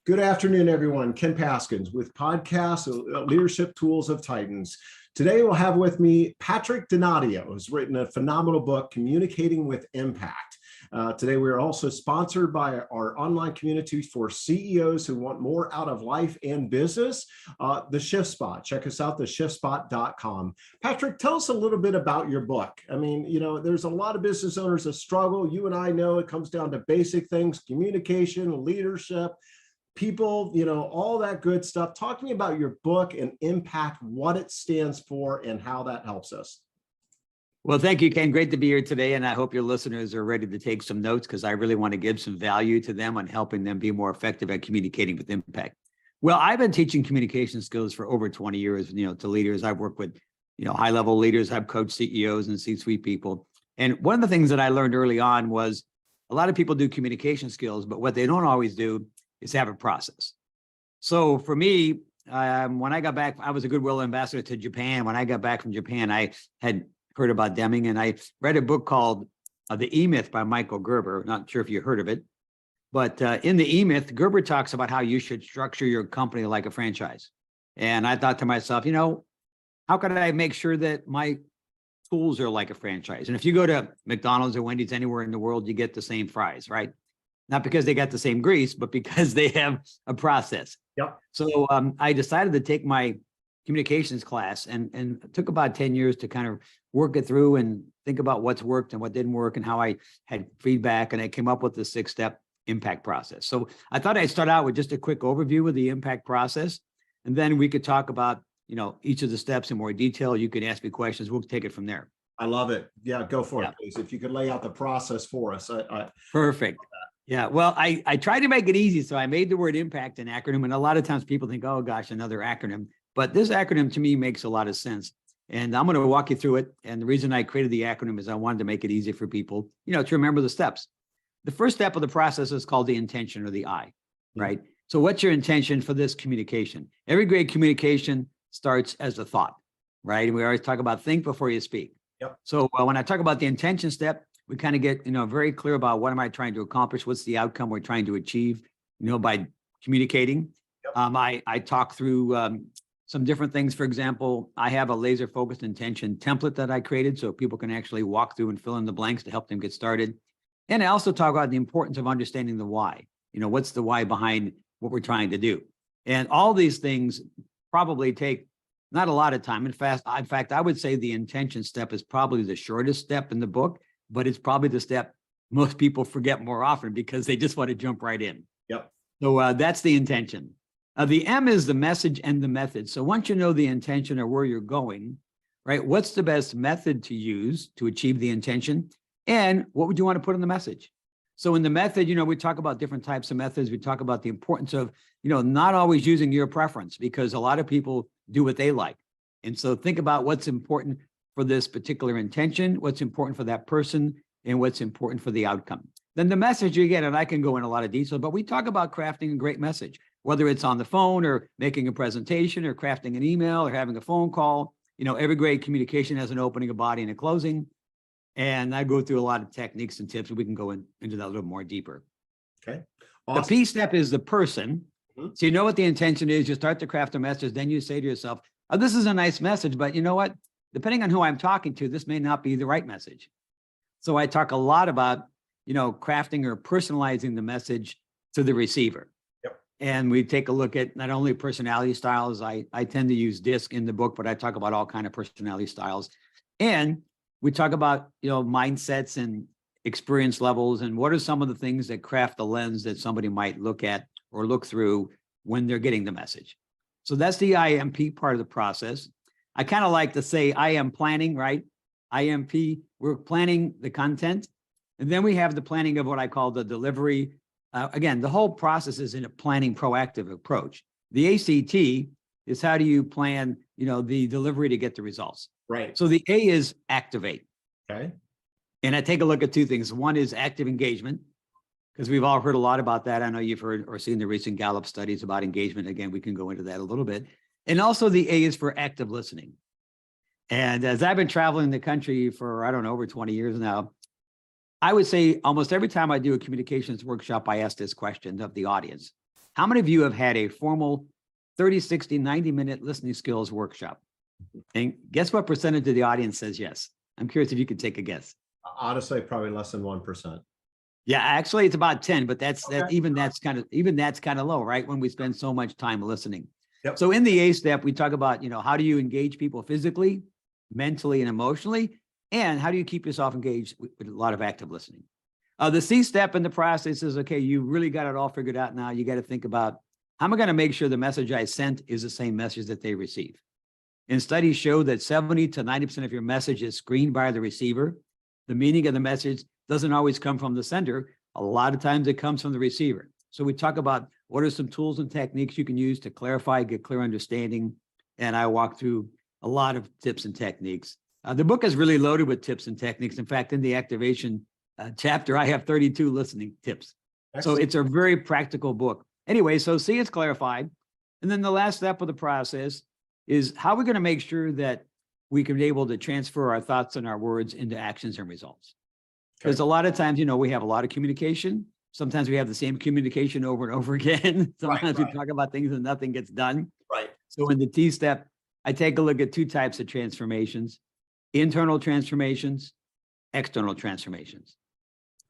Good afternoon, everyone. Ken Paskins with Podcast Leadership Tools of Titans. Today, we'll have with me Patrick Donadio, who's written a phenomenal book, Communicating with Impact. Today, we are also sponsored by our online community for CEOs who want more out of life and business, The Shift Spot. Check us out, theshiftspot.com. Patrick, tell us a little bit about your book. I mean, there's a lot of business owners that struggle. You and I know it comes down to basic things, communication, leadership, people, all that good stuff. Talk to me about your book and impact, what it stands for, and how that helps us. Well, thank you, Ken. Great to be here today. And I hope your listeners are ready to take some notes because I really want to give some value to them on helping them be more effective at communicating with impact. Well, I've been teaching communication skills for over 20 years, to leaders. I've worked with, high-level leaders. I've coached CEOs and C-suite people. And one of the things that I learned early on was a lot of people do communication skills, but what they don't always do is have a process. So for me, when I got back, I was a goodwill ambassador to Japan. When I got back from Japan, I had heard about Deming, and I read a book called The E-Myth by Michael Gerber. Not sure if you heard of it, but in the E-Myth, Gerber talks about how you should structure your company like a franchise. And I thought to myself, how can I make sure that my tools are like a franchise? And if you go to McDonald's or Wendy's anywhere in the world, you get the same fries, right? Not because they got the same grease, but because they have a process. Yep. So I decided to take my communications class and it took about 10 years to kind of work it through and think about what's worked and what didn't work and how I had feedback. And I came up with the 6-step impact process. So I thought I'd start out with just a quick overview of the impact process. And then we could talk about, each of the steps in more detail. You can ask me questions. We'll take it from there. I love it. Yeah, go for it, please. If you could lay out the process for us. Perfect. Yeah, well, I tried to make it easy, so I made the word impact an acronym, and a lot of times people think, oh gosh, another acronym. But this acronym to me makes a lot of sense, and I'm going to walk you through it. And the reason I created the acronym is I wanted to make it easy for people, to remember the steps. The first step of the process is called the intention, or the I, right? So what's your intention for this communication? Every great communication starts as a thought, right? And we always talk about think before you speak. Yep. So when I talk about the intention step, we kind of get, very clear about what am I trying to accomplish? What's the outcome we're trying to achieve, by communicating. Yep. I talk through some different things. For example, I have a laser focused intention template that I created so people can actually walk through and fill in the blanks to help them get started. And I also talk about the importance of understanding the why. What's the why behind what we're trying to do? And all these things probably take not a lot of time. In fact, I would say the intention step is probably the shortest step in the book, but it's probably the step most people forget more often because they just want to jump right in. Yep. So that's the intention. The M is the message and the method. So once you know the intention or where you're going, right, what's the best method to use to achieve the intention? And what would you want to put in the message? So in the method, we talk about different types of methods. We talk about the importance of, not always using your preference because a lot of people do what they like. And so think about what's important for this particular intention, what's important for that person, and what's important for the outcome. Then the message you get, and I can go in a lot of detail, but we talk about crafting a great message, whether it's on the phone or making a presentation or crafting an email or having a phone call. Every great communication has an opening, a body, and a closing. And I go through a lot of techniques and tips, and we can go into that a little more deeper. Okay. Awesome. The P step is the person. Mm-hmm. So you know what the intention is, you start to craft a message, then you say to yourself, oh, this is a nice message, but you know what? Depending on who I'm talking to, this may not be the right message. So I talk a lot about, crafting or personalizing the message to the receiver. Yep. And we take a look at not only personality styles, I tend to use DISC in the book, but I talk about all kinds of personality styles. And we talk about, mindsets and experience levels and what are some of the things that craft the lens that somebody might look at or look through when they're getting the message. So that's the IMP part of the process. I kind of like to say I am planning, right? IMP, we're planning the content. And then we have the planning of what I call the delivery. Again, the whole process is in a planning proactive approach. The ACT is how do you plan, the delivery to get the results. Right. So the A is activate. Okay. And I take a look at two things. One is active engagement, because we've all heard a lot about that. I know you've heard or seen the recent Gallup studies about engagement. Again, we can go into that a little bit. And also the A is for active listening. And as I've been traveling the country for, over 20 years now, I would say almost every time I do a communications workshop, I ask this question of the audience. How many of you have had a formal 30, 60, 90-minute listening skills workshop? And guess what percentage of the audience says yes? I'm curious if you could take a guess. Honestly, probably less than 1%. Yeah, actually, it's about 10, but that's Okay. that's kind of low, right? When we spend so much time listening. Yep. So in the A step, we talk about, how do you engage people physically, mentally, and emotionally, and how do you keep yourself engaged with a lot of active listening? The C step in the process is, okay, you really got it all figured out now. You got to think about, how am I going to make sure the message I sent is the same message that they receive? And studies show that 70 to 90% of your message is screened by the receiver. The meaning of the message doesn't always come from the sender. A lot of times it comes from the receiver. So we talk about what are some tools and techniques you can use to clarify, get clear understanding. And I walk through a lot of tips and techniques. The book is really loaded with tips and techniques. In fact, in the activation chapter, I have 32 listening tips. Excellent. So it's a very practical book. Anyway, so C is clarified. And then the last step of the process is how we're going to make sure that we can be able to transfer our thoughts and our words into actions and results. Because a lot of times, we have a lot of communication. Sometimes we have the same communication over and over again. Sometimes we talk about things and nothing gets done. Right. So in the T step, I take a look at two types of transformations: internal transformations, external transformations.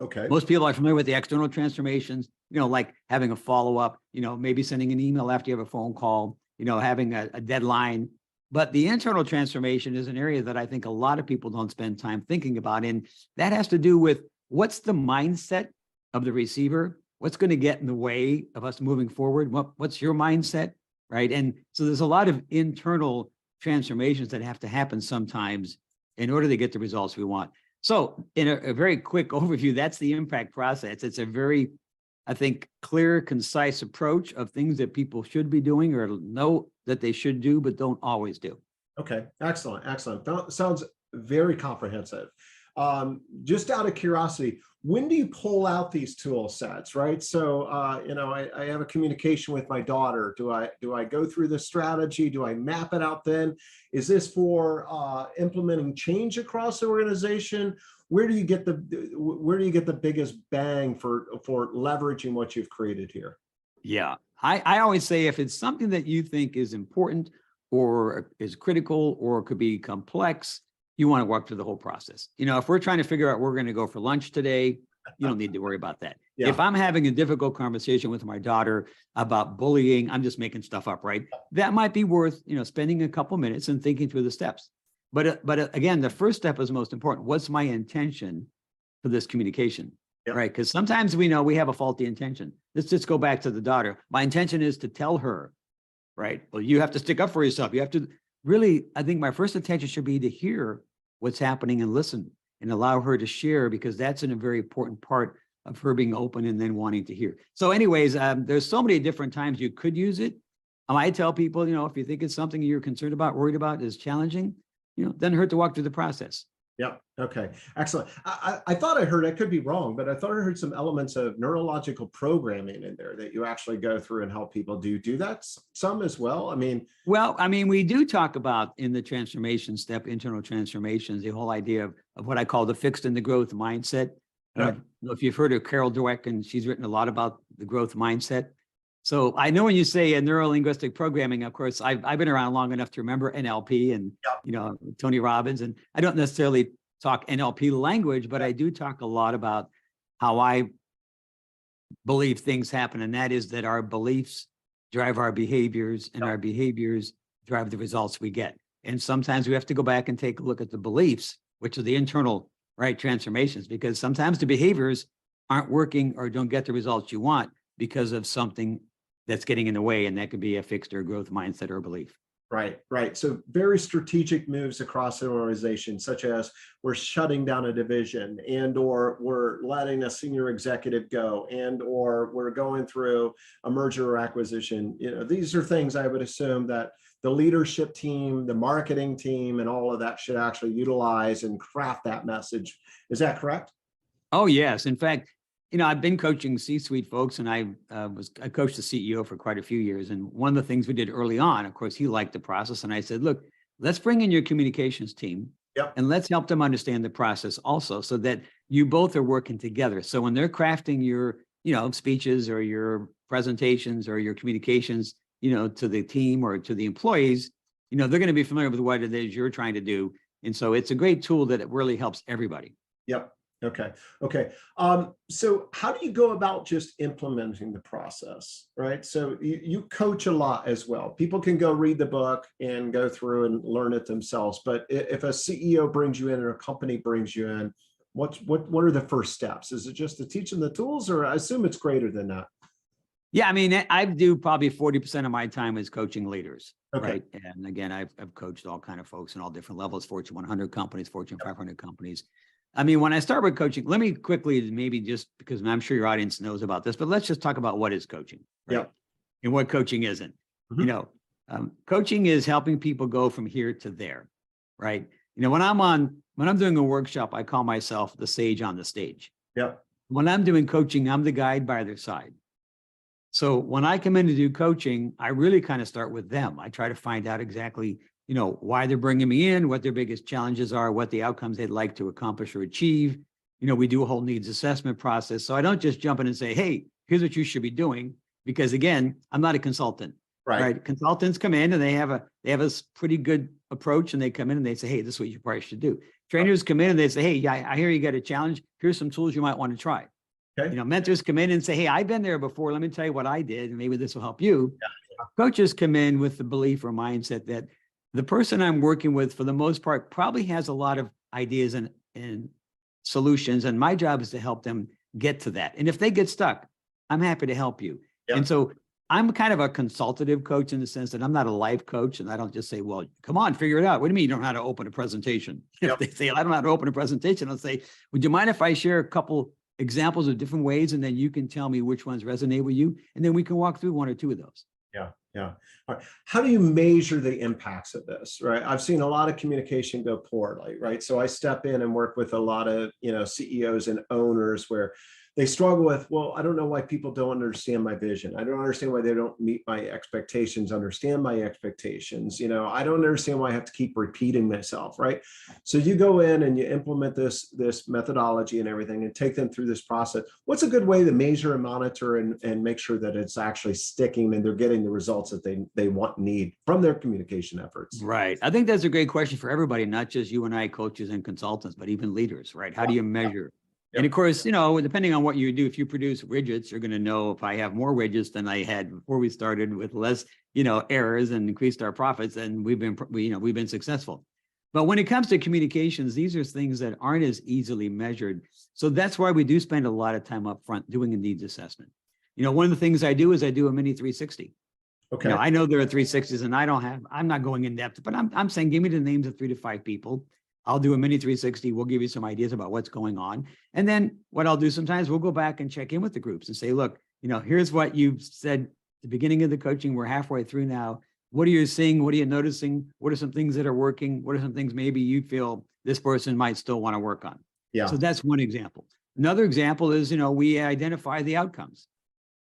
Okay. Most people are familiar with the external transformations, like having a follow-up, maybe sending an email after you have a phone call, having a deadline. But the internal transformation is an area that I think a lot of people don't spend time thinking about. And that has to do with what's the mindset of the receiver? What's going to get in the way of us moving forward? What's your mindset, right? And so there's a lot of internal transformations that have to happen sometimes in order to get the results we want. So in a very quick overview, that's the impact process. It's a very, I think, clear, concise approach of things that people should be doing or know that they should do, but don't always do. Okay, excellent, excellent. Sounds very comprehensive. Just out of curiosity, when do you pull out these tool sets, right? So, I have a communication with my daughter. Do I go through the strategy? Do I map it out then? Is this for implementing change across the organization? Where do you get the biggest bang for leveraging what you've created here? Yeah, I always say if it's something that you think is important or is critical or could be complex, you want to walk through the whole process. If we're trying to figure out where we're going to go for lunch today, you don't need to worry about that. Yeah. If I'm having a difficult conversation with my daughter about bullying, I'm just making stuff up, right? That might be worth, spending a couple minutes and thinking through the steps. But again, the first step is most important. What's my intention for this communication, right? Because sometimes we know we have a faulty intention. Let's just go back to the daughter. My intention is to tell her, right? Well, you have to stick up for yourself. You have to really, I think my first intention should be to hear what's happening and listen and allow her to share, because that's a very important part of her being open and then wanting to hear. So anyways, there's so many different times you could use it. I tell people, if you think it's something you're concerned about, worried about, is challenging, doesn't hurt to walk through the process. Yep. Okay. Excellent. I thought I heard, I could be wrong, but I thought I heard some elements of neurological programming in there that you actually go through and help people do that some as well. We do talk about in the transformation step, internal transformations, the whole idea of what I call the fixed and the growth mindset. If you've heard of Carol Dweck, and she's written a lot about the growth mindset. So I know when you say neuro-linguistic programming, of course, I've been around long enough to remember NLP and, Tony Robbins, and I don't necessarily talk NLP language, but I do talk a lot about how I believe things happen. And that is that our beliefs drive our behaviors, and our behaviors drive the results we get. And sometimes we have to go back and take a look at the beliefs, which are the internal, right, transformations, because sometimes the behaviors aren't working or don't get the results you want because of something that's getting in the way. And that could be a fixed or growth mindset or belief. Right, right. So very strategic moves across the organization, such as we're shutting down a division, and or we're letting a senior executive go, and or we're going through a merger or acquisition. These are things I would assume that the leadership team, the marketing team, and all of that should actually utilize and craft that message. Is that correct? Oh, yes. In fact, I've been coaching C-suite folks, and I coached the CEO for quite a few years. And one of the things we did early on, of course, he liked the process. And I said, look, let's bring in your communications team and let's help them understand the process also, so that you both are working together. So when they're crafting your, speeches or your presentations or your communications, to the team or to the employees, they're going to be familiar with what it is you're trying to do. And so it's a great tool that it really helps everybody. Yep. Okay. Okay. So how do you go about just implementing the process, right? So you coach a lot as well. People can go read the book and go through and learn it themselves. But if a CEO brings you in or a company brings you in, what are the first steps? Is it just to teach them the tools, or I assume it's greater than that? Yeah, I mean, I do probably 40% of my time is coaching leaders, Okay. right? And again, I've coached all kind of folks in all different levels, Fortune 100 companies, Fortune 500 companies. I mean, when I start with coaching, let me quickly, maybe just because I'm sure your audience knows about this, but let's just talk about what is coaching, right? Yep. And what coaching isn't. Mm-hmm. Coaching is helping people go from here to there, right? When I'm doing a workshop, I call myself the sage on the stage. Yep. When I'm doing coaching, I'm the guide by their side. So when I come in to do coaching, I really kind of start with them. I try to find out exactly, why they're bringing me in, what their biggest challenges are, what the outcomes they'd like to accomplish or achieve. We do a whole needs assessment process. So I don't just jump in and say, hey, here's what you should be doing. Because again, I'm not a consultant, right? Consultants come in and they have a pretty good approach, and they come in and they say, hey, this is what you probably should do. Trainers come in and they say, hey, yeah, I hear you got a challenge. Here's some tools you might want to try. Okay. Mentors come in and say, hey, I've been there before. Let me tell you what I did, and maybe this will help you. Yeah. Coaches come in with the belief or mindset that the person I'm working with, for the most part, probably has a lot of ideas and solutions. And my job is to help them get to that. And if they get stuck, I'm happy to help you. Yep. And so I'm kind of a consultative coach in the sense that I'm not a life coach, and I don't just say, well, come on, figure it out. What do you mean you don't know how to open a presentation? Yep. If they say, I don't know how to open a presentation, I'll say, would you mind if I share a couple examples of different ways, and then you can tell me which ones resonate with you, and then we can walk through one or two of those. Yeah. Yeah. All right. How do you measure the impacts of this, right? I've seen a lot of communication go poorly, right? So I step in and work with a lot of, CEOs and owners where they struggle with, well, I don't know why people don't understand my vision. I don't understand why they don't meet my expectations, understand my expectations. I don't understand why I have to keep repeating myself, right? So you go in and you implement this methodology and everything and take them through this process. What's a good way to measure and monitor and make sure that it's actually sticking and they're getting the results that they want, need from their communication efforts? Right. I think that's a great question for everybody, not just you and I, coaches and consultants, but even leaders, right? How do you measure? Yep. And of course, depending on what you do, if you produce widgets, you're going to know if I have more widgets than I had before we started with less, errors and increased our profits, and we've been successful. But when it comes to communications, these are things that aren't as easily measured. So that's why we do spend a lot of time up front doing a needs assessment. One of the things I do is I do a mini 360. Okay. I know there are 360s, and I'm not going in depth, but I'm saying, give me the names of 3 to 5 people. I'll do a mini 360. We'll give you some ideas about what's going on. And then what I'll do sometimes, we'll go back and check in with the groups and say, look, here's what you said at the beginning of the coaching. We're halfway through now. What are you seeing? What are you noticing? What are some things that are working? What are some things maybe you feel this person might still want to work on? Yeah. So that's one example. Another example is, we identify the outcomes.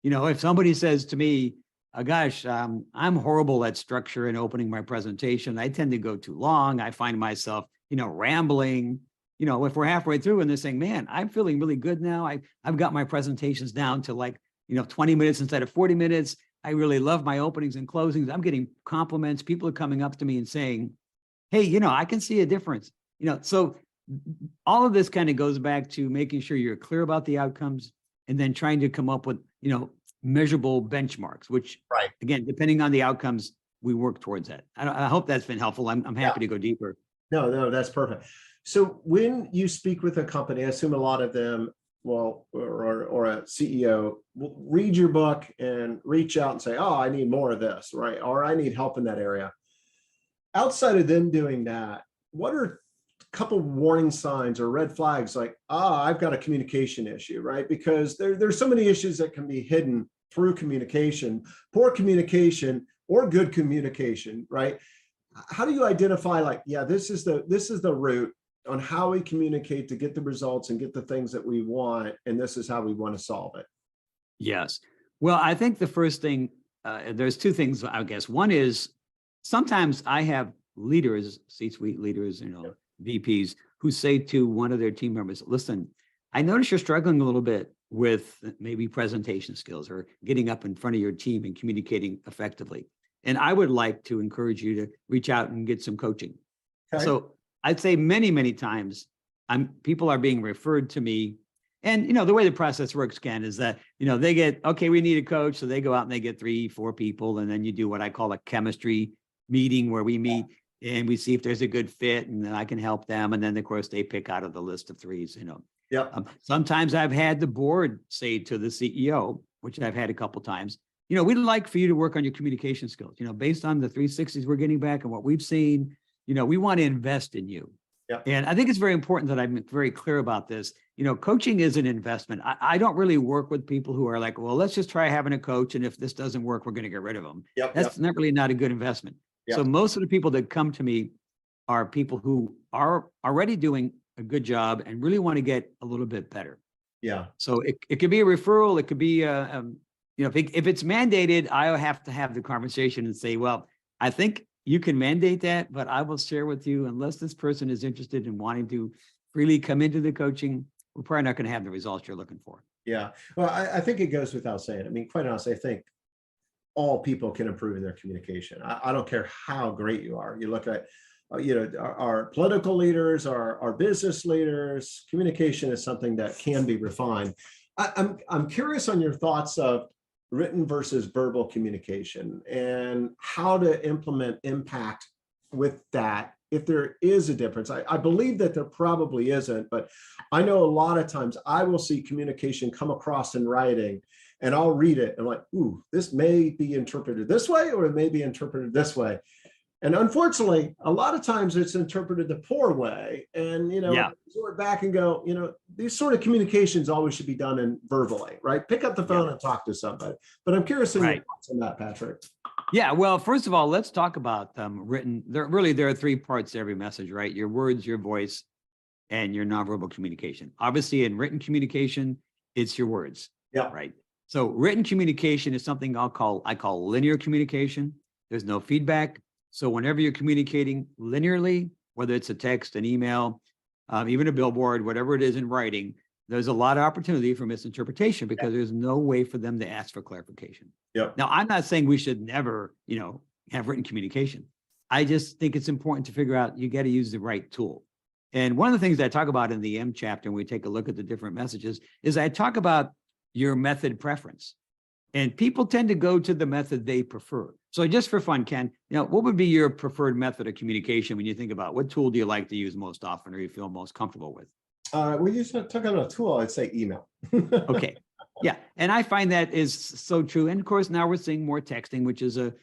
If somebody says to me, gosh, I'm horrible at structure and opening my presentation. I tend to go too long. I find myself, rambling. If we're halfway through and they're saying, man, I'm feeling really good now. I've got my presentations down to 20 minutes instead of 40 minutes. I really love my openings and closings. I'm getting compliments. People are coming up to me and saying, hey, I can see a difference. So all of this kind of goes back to making sure you're clear about the outcomes and then trying to come up with, measurable benchmarks, which, right, again, depending on the outcomes, we work towards that. I hope that's been helpful. I'm happy to go deeper. No, that's perfect. So when you speak with a company, I assume a lot of them, or a CEO will read your book and reach out and say, oh, I need more of this, right? Or I need help in that area. Outside of them doing that, what are a couple warning signs or red flags like, I've got a communication issue, right? Because there's so many issues that can be hidden through communication, poor communication or good communication, right? How do you identify this is the route on how we communicate to get the results and get the things that we want, and this is how we want to solve it? Yes. Well, I think the first thing, there's 2 things, I guess. One is sometimes I have leaders, C-suite leaders, VPs, who say to one of their team members, listen, I notice you're struggling a little bit with maybe presentation skills or getting up in front of your team and communicating effectively. And I would like to encourage you to reach out and get some coaching. Okay. So I'd say many, many times people are being referred to me. And, the way the process works, Ken, is that, they get, okay, we need a coach. So they go out and they get 3-4 people. And then you do what I call a chemistry meeting where we meet and we see if there's a good fit and then I can help them. And then, of course, they pick out of the list of 3s, Yep. Sometimes I've had the board say to the CEO, which I've had a couple of times, we'd like for you to work on your communication skills, based on the 360s we're getting back and what we've seen, we want to invest in you. Yep. And I think it's very important that I'm very clear about this. Coaching is an investment. I don't really work with people who are like, well, let's just try having a coach. And if this doesn't work, we're going to get rid of them. Yep. That's not really not a good investment. Yep. So most of the people that come to me are people who are already doing a good job and really want to get a little bit better. Yeah. So it could be a referral. It could be, if it's mandated, I have to have the conversation and say, well, I think you can mandate that, but I will share with you, unless this person is interested in wanting to freely come into the coaching, we're probably not going to have the results you're looking for. Yeah. Well, I think it goes without saying. I mean, quite honestly, I think all people can improve their communication. I don't care how great you are. You look at, our political leaders, our business leaders, communication is something that can be refined. I'm curious on your thoughts of written versus verbal communication and how to implement impact with that. If there is a difference, I believe that there probably isn't, but I know a lot of times I will see communication come across in writing and I'll read it and I'm like, ooh, this may be interpreted this way, or it may be interpreted this way. And unfortunately, a lot of times it's interpreted the poor way. And, sort back and go, these sort of communications always should be done in verbally, right? Pick up the phone and talk to somebody. But I'm curious in your thoughts on that, Patrick. Yeah, well, first of all, let's talk about written. There are 3 parts to every message, right? Your words, your voice, and your nonverbal communication. Obviously, in written communication, it's your words. Yeah. Right. So written communication is something I call linear communication. There's no feedback. So whenever you're communicating linearly, whether it's a text, an email, even a billboard, whatever it is in writing, there's a lot of opportunity for misinterpretation because there's no way for them to ask for clarification. Yep. Now, I'm not saying we should never, have written communication. I just think it's important to figure out you got to use the right tool. And one of the things I talk about in the M chapter, when we take a look at the different messages, is I talk about your method preference. And people tend to go to the method they prefer. So just for fun, Ken, what would be your preferred method of communication when you think about what tool do you like to use most often or you feel most comfortable with? When you talk about a tool, I'd say email. Okay. Yeah. And I find that is so true. And of course, now we're seeing more texting, which is a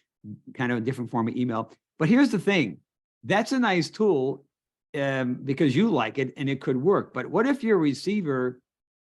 kind of a different form of email. But here's the thing. That's a nice tool because you like it and it could work. But what if your receiver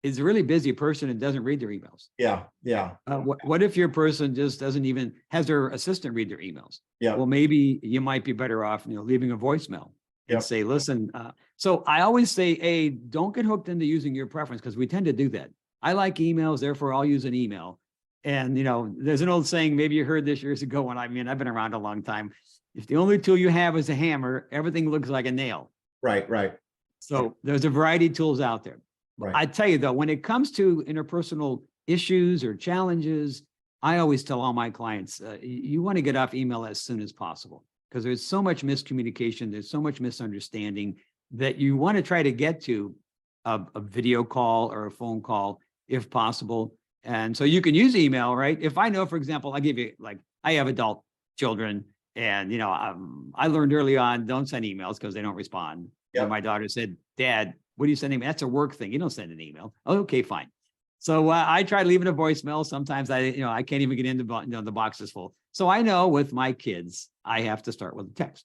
is a really busy person and doesn't read their emails? Yeah. Yeah. What if your person just doesn't even has their assistant read their emails? Yeah. Well, maybe you might be better off, leaving a voicemail and say, listen. So I always say, hey, don't get hooked into using your preference because we tend to do that. I like emails, therefore I'll use an email. And, there's an old saying, maybe you heard this years ago when I've been around a long time. If the only tool you have is a hammer, everything looks like a nail. Right. Right. So there's a variety of tools out there. Right. I tell you though, when it comes to interpersonal issues or challenges, I always tell all my clients, you want to get off email as soon as possible because there's so much miscommunication, there's so much misunderstanding that you want to try to get to a video call or a phone call if possible. And so you can use email, right? If I know, for example, I give you I have adult children and, I learned early on, don't send emails because they don't respond. Yep. And my daughter said, Dad, what are you sending me? That's a work thing. You don't send an email. Oh, okay, fine. So I try leaving a voicemail. Sometimes I can't even get into, the box is full. So I know with my kids, I have to start with a text,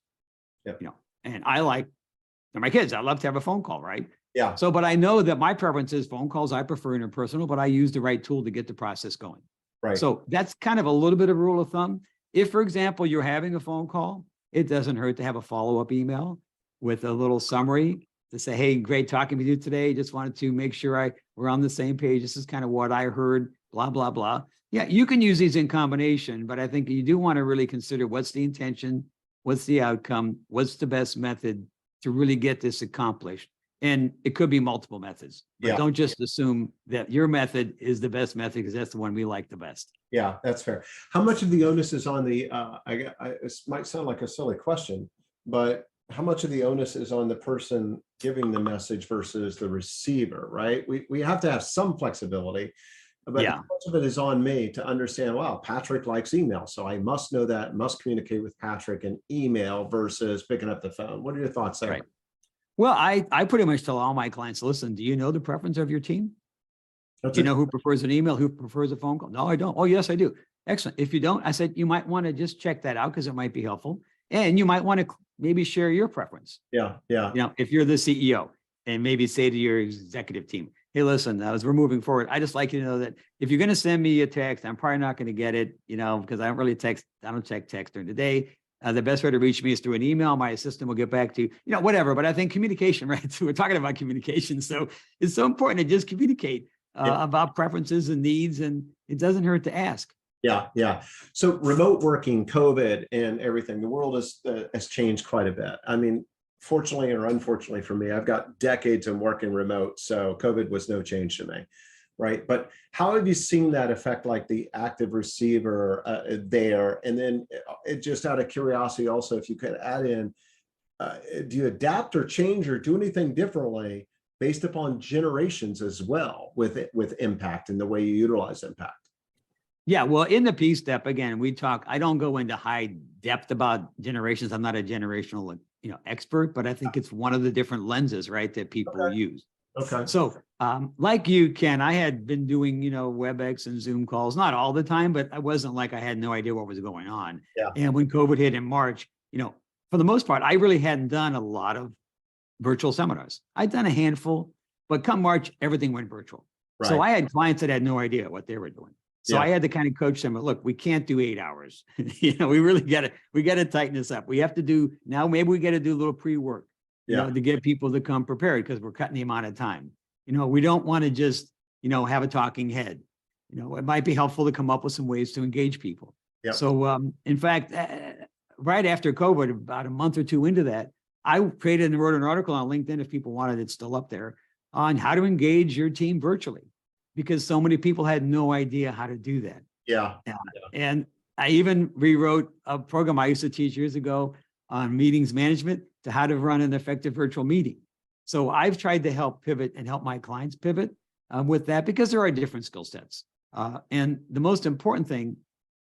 Yep. And they're my kids. I love to have a phone call, right? Yeah. So, but I know that my preference is phone calls. I prefer interpersonal, but I use the right tool to get the process going. Right. So that's kind of a little bit of rule of thumb. If, for example, you're having a phone call, it doesn't hurt to have a follow-up email with a little summary to say, hey, great talking with you today. Just wanted to make sure we're on the same page. This is kind of what I heard, blah, blah, blah. Yeah, you can use these in combination, but I think you do want to really consider what's the intention, what's the outcome, what's the best method to really get this accomplished. And it could be multiple methods, but Yeah. don't just assume that your method is the best method because that's the one we like the best. Yeah, that's fair. How much of the onus is on the, this might sound like a silly question, but how much of the onus is on the person giving the message versus the receiver, right? We have to have some flexibility, but Yeah. how much of it is on me to understand, wow, Patrick likes email, so I must know that, must communicate with Patrick in email versus picking up the phone. What are your thoughts there? Right. Well, I pretty much tell all my clients, listen, do you know the preference of your team? That's Do you it. know who prefers an email, who prefers a phone call? No, I don't. Oh, yes, I do. Excellent. If you don't, I said, you might want to just check that out because it might be helpful. And you might want to maybe share your preference. Yeah, yeah, You know, if you're the CEO and maybe say to your executive team, hey, listen, as we're moving forward, I just like you to know that if you're going to send me a text, I'm probably not going to get it, you know, because I don't check text during the day. The best way to reach me is through an email. My assistant will get back to you, you know, whatever. But I think communication, right? So we're talking about communication. So it's so important to just communicate yeah. about preferences and needs, and it doesn't hurt to ask. Yeah, yeah. So remote working, COVID, and everything, the world has changed quite a bit. I mean, fortunately or unfortunately for me, I've got decades of working remote, so COVID was no change to me, right? But how have you seen that affect like the active receiver there? And then just out of curiosity, also, if you could add in, do you adapt or change or do anything differently based upon generations as well with impact and the way you utilize impact? Yeah, well, in the P step, again, I don't go into high depth about generations. I'm not a generational, you know, expert, but I think it's one of the different lenses, right, that people Okay. use. Okay. So like you, Ken, I had been doing, you know, WebEx and Zoom calls, not all the time, but I wasn't like I had no idea what was going on. Yeah. And when COVID hit in March, you know, for the most part, I really hadn't done a lot of virtual seminars. I'd done a handful, but come March, everything went virtual. Right. So I had clients that had no idea what they were doing. So Yeah. I had to kind of coach them, look, we can't do 8 hours. You know, we got to tighten this up. We have to do now, maybe we got to do a little pre-work, you know, to get people to come prepared because we're cutting the amount of time. You know, we don't want to just, you know, have a talking head. You know, it might be helpful to come up with some ways to engage people. Yep. So in fact, right after COVID, about a month or two into that, I created and wrote an article on LinkedIn, if people wanted it still up there, on how to engage your team virtually, because so many people had no idea how to do that. Yeah. And I even rewrote a program I used to teach years ago on meetings management to how to run an effective virtual meeting. So I've tried to help pivot and help my clients pivot with that because there are different skill sets. And the most important thing,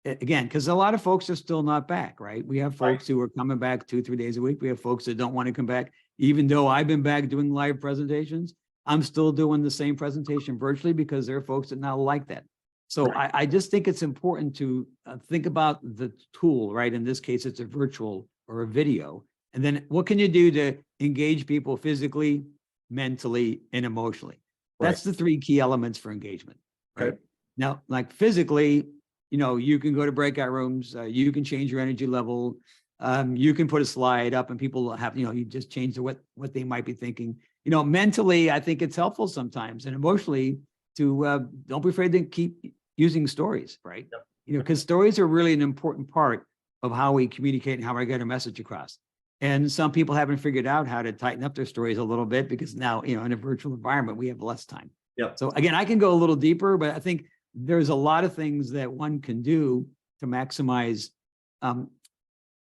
again, because a lot of folks are still not back, right? We have folks who are coming back 2-3 days a week. We have folks that don't want to come back. Even though I've been back doing live presentations, I'm still doing the same presentation virtually because there are folks that now like that. So I just think it's important to think about the tool, right? In this case, it's a virtual or a video. And then what can you do to engage people physically, mentally, and emotionally? That's the 3 key elements for engagement. Right? Okay. Now, like physically, you know, you can go to breakout rooms, you can change your energy level, you can put a slide up and people have, you know, you just change what they might be thinking. You know, mentally, I think it's helpful sometimes, and emotionally to don't be afraid to keep using stories, right? Yep. You know, because stories are really an important part of how we communicate and how we get a message across. And some people haven't figured out how to tighten up their stories a little bit because now, you know, in a virtual environment, we have less time. Yep. So again, I can go a little deeper, but I think there's a lot of things that one can do to maximize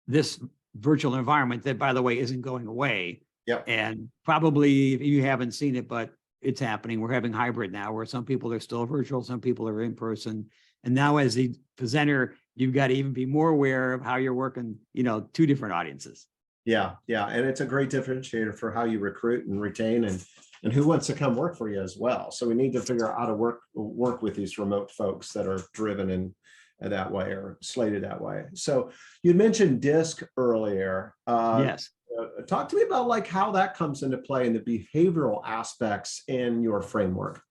this virtual environment that, by the way, isn't going away. Yep. And probably if you haven't seen it, but it's happening. We're having hybrid now where some people are still virtual, some people are in person. And now as the presenter, you've got to even be more aware of how you're working, you know, 2 different audiences. Yeah. Yeah. And it's a great differentiator for how you recruit and retain and who wants to come work for you as well. So we need to figure out how to work with these remote folks that are driven in that way or slated that way. So you mentioned DISC earlier. Yes. Talk to me about like how that comes into play in the behavioral aspects in your framework.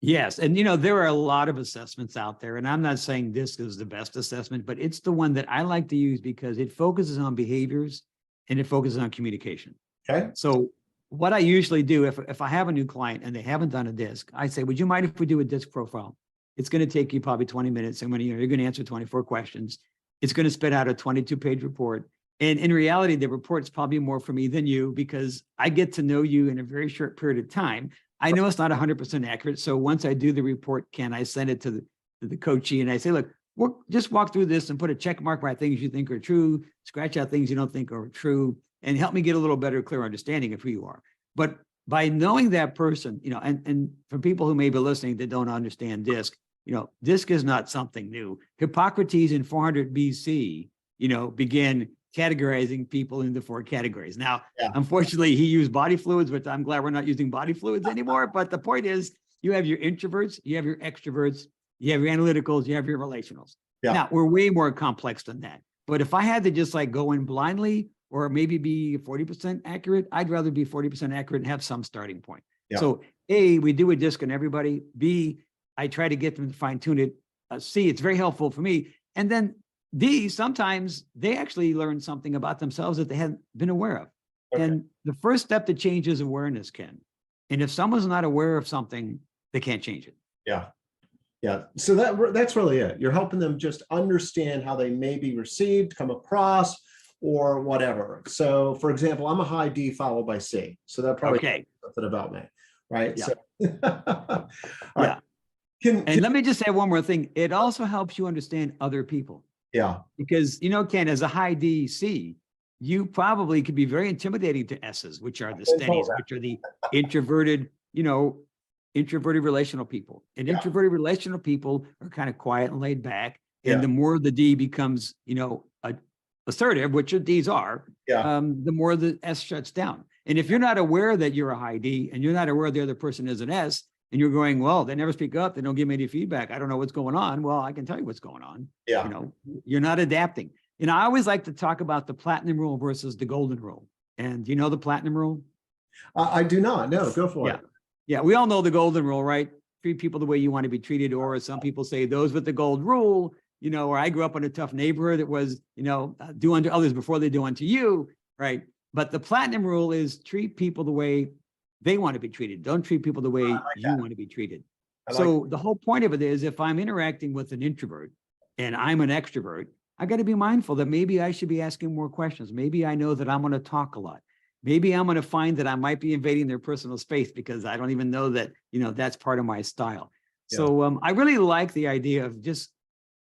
Yes. And, you know, there are a lot of assessments out there, and I'm not saying DISC is the best assessment, but it's the one that I like to use because it focuses on behaviors and it focuses on communication. Okay. So what I usually do if I have a new client and they haven't done a DISC, I say, would you mind if we do a DISC profile? It's going to take you probably 20 minutes. And when you're going to answer 24 questions, it's going to spit out a 22-page report. And in reality, the report's probably more for me than you, because I get to know you in a very short period of time. I know it's not 100% accurate. So once I do the report, I send it to the coachee and I say, look, just walk through this and put a check mark by things you think are true, scratch out things you don't think are true, and help me get a little better, clear understanding of who you are. But by knowing that person, and for people who may be listening that don't understand DISC, DISC is not something new. Hippocrates in 400 BC, began categorizing people into 4 categories. Now, unfortunately, he used body fluids, which I'm glad we're not using body fluids anymore. But the point is, you have your introverts, you have your extroverts, you have your analyticals, you have your relationals. Yeah. Now, we're way more complex than that. But if I had to just go in blindly or maybe be 40% accurate, I'd rather be 40% accurate and have some starting point. Yeah. So A, we do a DISC on everybody. B, I try to get them to fine tune it. C, it's very helpful for me. And then D, sometimes they actually learn something about themselves that they hadn't been aware of. Okay. And the first step to change is awareness, Ken. And if someone's not aware of something, they can't change it. Yeah. Yeah. So that's really it. You're helping them just understand how they may be received, come across, or whatever. So for example, I'm a high D followed by C. So that probably okay. Something about me, right? Yeah. So, all right. And let me just say one more thing. It also helps you understand other people. Yeah. Because, Ken, as a high DC, you probably could be very intimidating to S's, which are the steadies, which are the introverted, introverted relational people. And introverted relational people are kind of quiet and laid back. And the more the D becomes, assertive, which the D's are, the more the S shuts down. And if you're not aware that you're a high D and you're not aware the other person is an S, and you're going, well, they never speak up, they don't give me any feedback, I don't know what's going on. Well, I can tell you what's going on. Yeah. You're not adapting. I always like to talk about the platinum rule versus the golden rule. And do you know the platinum rule? I do not. No, go for it. Yeah, we all know the golden rule, right? Treat people the way you want to be treated, or as some people say, those with the gold rule, or I grew up in a tough neighborhood that was, do unto others before they do unto you, right? But the platinum rule is treat people the way they want to be treated. Don't treat people the way you want to be treated. So the whole point of it is, if I'm interacting with an introvert and I'm an extrovert, I got to be mindful that maybe I should be asking more questions. Maybe I know that I'm going to talk a lot. Maybe I'm going to find that I might be invading their personal space because I don't even know that, that's part of my style. Yeah. So I really like the idea of just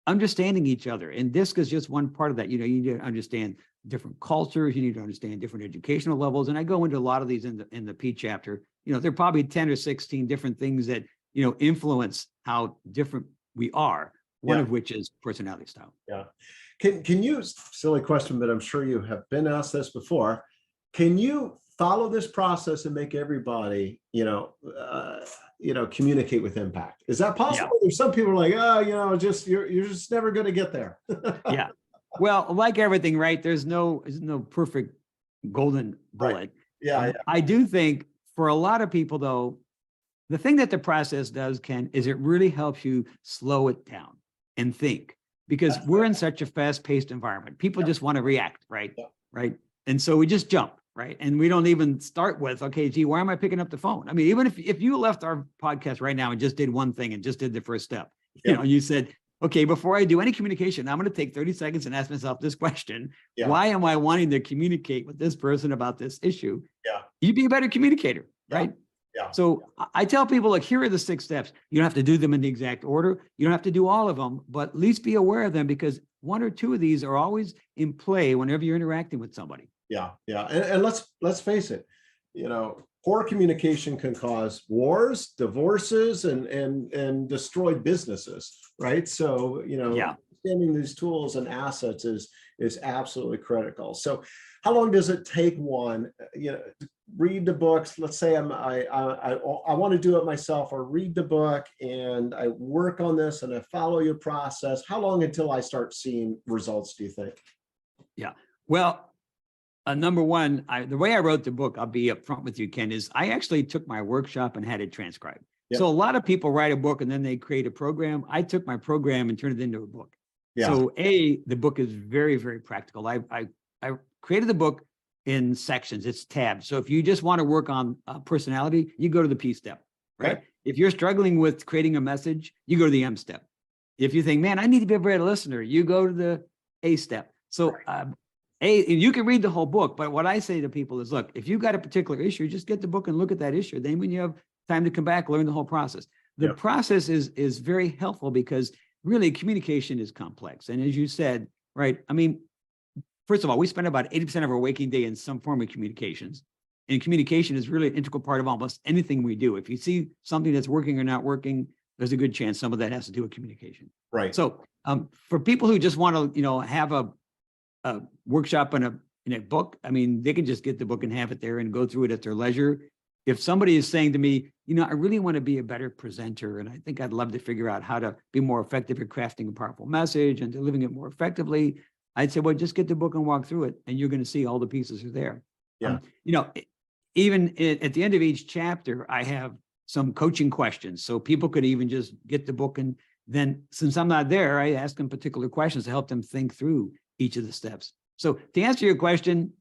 understanding each other. And DISC is just one part of that. You need to understand different cultures. You need to understand different educational levels. And I go into a lot of these in the P chapter. There are probably 10 or 16 different things that, influence how different we are. One of which is personality style. Yeah. Can you, silly question, but I'm sure you have been asked this before. Can you follow this process and make everybody, communicate with impact? Is that possible? Yeah. There's some people are like, you're just never going to get there. Yeah. Well, like everything, right? There's no perfect golden bullet. Right. Yeah. I do think for a lot of people, though, the thing that the process does, Ken, is it really helps you slow it down and think, because we're in such a fast-paced environment. People just want to react, right? Yeah. Right. And so we just jump, right? And we don't even start with, okay, gee, why am I picking up the phone? I mean, even if you left our podcast right now and just did one thing and just did the first step, you said, okay, before I do any communication, I'm going to take 30 seconds and ask myself this question. Yeah. Why am I wanting to communicate with this person about this issue? Yeah. You'd be a better communicator, right? Yeah. So I tell people, like, here are the 6 steps. You don't have to do them in the exact order. You don't have to do all of them, but at least be aware of them, because 1 or 2 of these are always in play whenever you're interacting with somebody. Yeah. Yeah. And let's face it, poor communication can cause wars, divorces, and destroy businesses, right? So, understanding these tools and assets is absolutely critical. So how long does it take one, read the books? Let's say I want to do it myself, or read the book and I work on this and I follow your process. How long until I start seeing results, do you think? Yeah. Well, number one, the way I wrote the book, I'll be upfront with you, Ken, is I actually took my workshop and had it transcribed. Yeah. So a lot of people write a book and then they create a program. I took my program and turned it into a book. Yeah. So the book is very, very practical. I created the book in sections. It's tabs. So if you just want to work on personality, you go to the P step, right? Okay. If you're struggling with creating a message, you go to the M step. If you think, man, I need to be a better listener, you go to the A step. So you can read the whole book, but what I say to people is, look, if you've got a particular issue, just get the book and look at that issue. Then when you have time to come back, learn the whole process. The process is very helpful because really communication is complex. And as you said, right, I mean, first of all, we spend about 80% of our waking day in some form of communications. And communication is really an integral part of almost anything we do. If you see something that's working or not working, there's a good chance some of that has to do with communication. Right. So for people who just want to, have a workshop in a book, I mean, they can just get the book and have it there and go through it at their leisure. If somebody is saying to me, I really want to be a better presenter, and I think I'd love to figure out how to be more effective at crafting a powerful message and delivering it more effectively, I'd say, well, just get the book and walk through it, and you're going to see all the pieces are there. Yeah. Even at the end of each chapter, I have some coaching questions. So people could even just get the book. And then since I'm not there, I ask them particular questions to help them think through each of the steps. So to answer your question,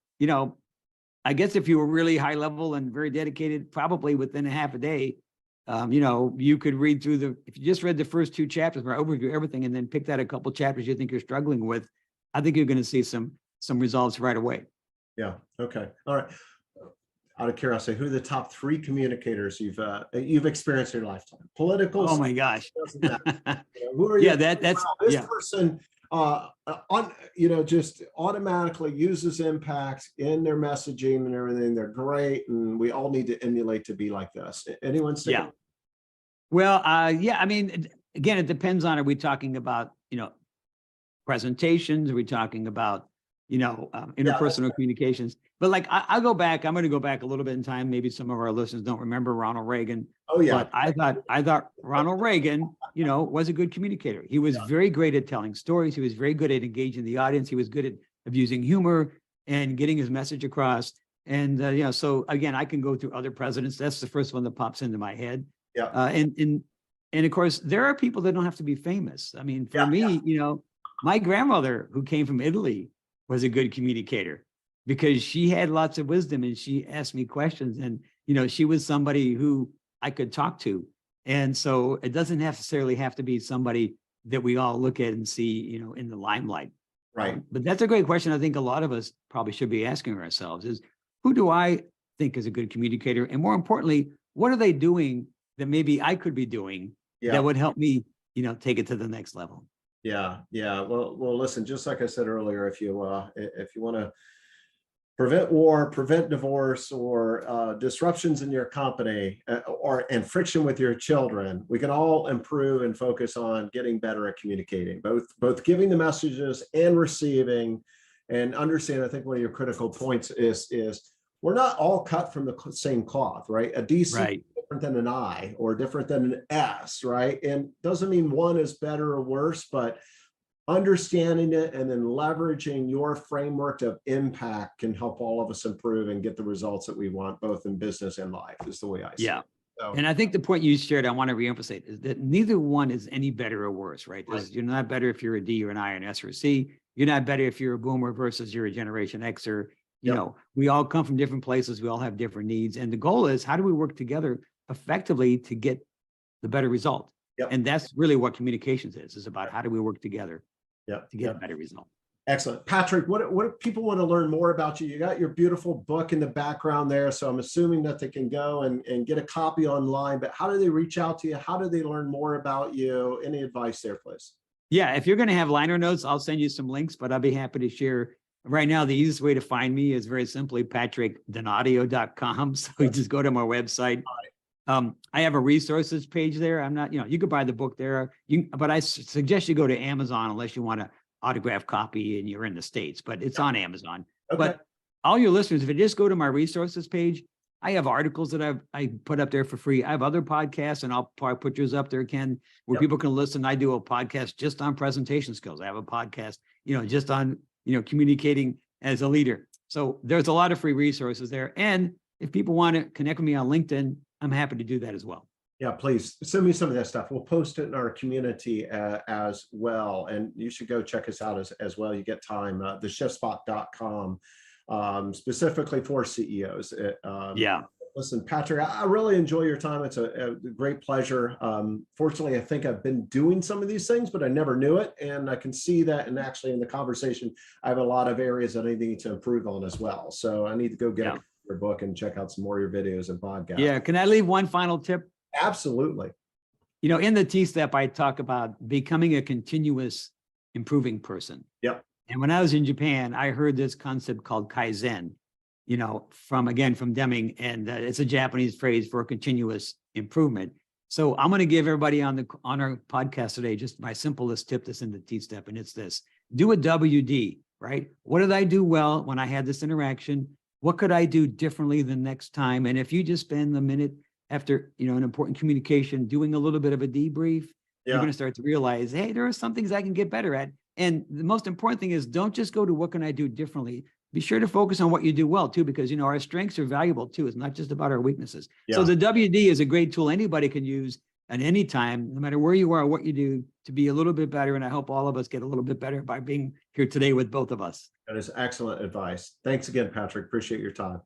I guess if you were really high level and very dedicated, probably within a half a day, you could read through if you just read the first 2 chapters where I overview everything and then picked out a couple chapters you think you're struggling with, I think you're going to see some results right away. Yeah. Okay. All right. Out of curiosity, who are the top 3 communicators you've experienced in your lifetime? Political. Oh my gosh. Who are you? Yeah, that's this person just automatically uses impact in their messaging and everything. They're great, and we all need to emulate to be like this. Anyone? Yeah. Well, I mean, again, it depends on, are we talking about presentations? Are we talking about interpersonal communications? But like, I'm going to go back a little bit in time. Maybe some of our listeners don't remember Ronald Reagan. Oh yeah. But I thought Ronald Reagan, was a good communicator. He was very great at telling stories. He was very good at engaging the audience. He was good at using humor and getting his message across. And so again, I can go through other presidents. That's the first one that pops into my head. Yeah. And of course, there are people that don't have to be famous. I mean, for me, my grandmother, who came from Italy, was a good communicator because she had lots of wisdom and she asked me questions, and she was somebody who I could talk to. And so it doesn't necessarily have to be somebody that we all look at and see, in the limelight. Right. But that's a great question. I think a lot of us probably should be asking ourselves is, who do I think is a good communicator? And more importantly, what are they doing that maybe I could be doing that would help me, take it to the next level? Yeah. Well, listen, just like I said earlier, if you want to prevent war, prevent divorce, or disruptions in your company, and friction with your children, we can all improve and focus on getting better at communicating, both giving the messages and receiving. And understand, I think one of your critical points is we're not all cut from the same cloth, right? A DC right. different than an I, or different than an S, right? And doesn't mean one is better or worse, but understanding it and then leveraging your framework of impact can help all of us improve and get the results that we want, both in business and life, is the way I see it. So, and I think the point you shared, I want to reemphasize, is that neither one is any better or worse, right? You're not better if you're a D or an I or an S or a C. You're not better if you're a boomer versus you're a Generation Xer. We all come from different places. We all have different needs. And the goal is, how do we work together effectively to get the better result? And that's really what communications is about how do we work together to get a better result. Excellent. Patrick, what if people want to learn more about you? You got your beautiful book in the background there, so I'm assuming that they can go and get a copy online, but how do they reach out to you? How do they learn more about you? Any advice there, please? Yeah, if you're going to have liner notes, I'll send you some links, but I'll be happy to share. Right now, the easiest way to find me is very simply patrickdonadio.com. So you just go to my website. I have a resources page there. I'm not, you could buy the book there, but I suggest you go to Amazon unless you want an autographed copy and you're in the States, but it's on Amazon. Okay. But all your listeners, if you just go to my resources page, I have articles that I put up there for free. I have other podcasts, and I'll probably put yours up there, Ken, where people can listen. I do a podcast just on presentation skills. I have a podcast, just on, communicating as a leader. So there's a lot of free resources there. And if people want to connect with me on LinkedIn, I'm happy to do that as well. Yeah, please send me some of that stuff. We'll post it in our community as well. And you should go check us out as well. You get time, theshiftspot.com. Specifically for CEOs. Listen, Patrick, I really enjoy your time. It's a great pleasure. Fortunately, I think I've been doing some of these things, but I never knew it. And I can see that. And actually in the conversation, I have a lot of areas that I need to improve on as well. So I need to go get your book and check out some more of your videos and podcasts. Yeah. Can I leave one final tip? Absolutely. You know, in the T-step, I talk about becoming a continuous improving person. Yep. And when I was in Japan, I heard this concept called Kaizen, you know, from Deming, and it's a Japanese phrase for continuous improvement. So I'm going to give everybody on our podcast today just my simplest tip that's in the T-step, and it's this: do a WD, right? What did I do well when I had this interaction? What could I do differently the next time? And if you just spend the minute after, you know, an important communication, doing a little bit of a debrief, you're going to start to realize, hey, there are some things I can get better at. And the most important thing is, don't just go to what can I do differently. Be sure to focus on what you do well too, because, you know, our strengths are valuable too. It's not just about our weaknesses. So the WD is a great tool anybody can use at any time, no matter where you are or what you do, to be a little bit better. And I hope all of us get a little bit better by being here today with both of us. That is excellent advice. Thanks again, Patrick. Appreciate your time.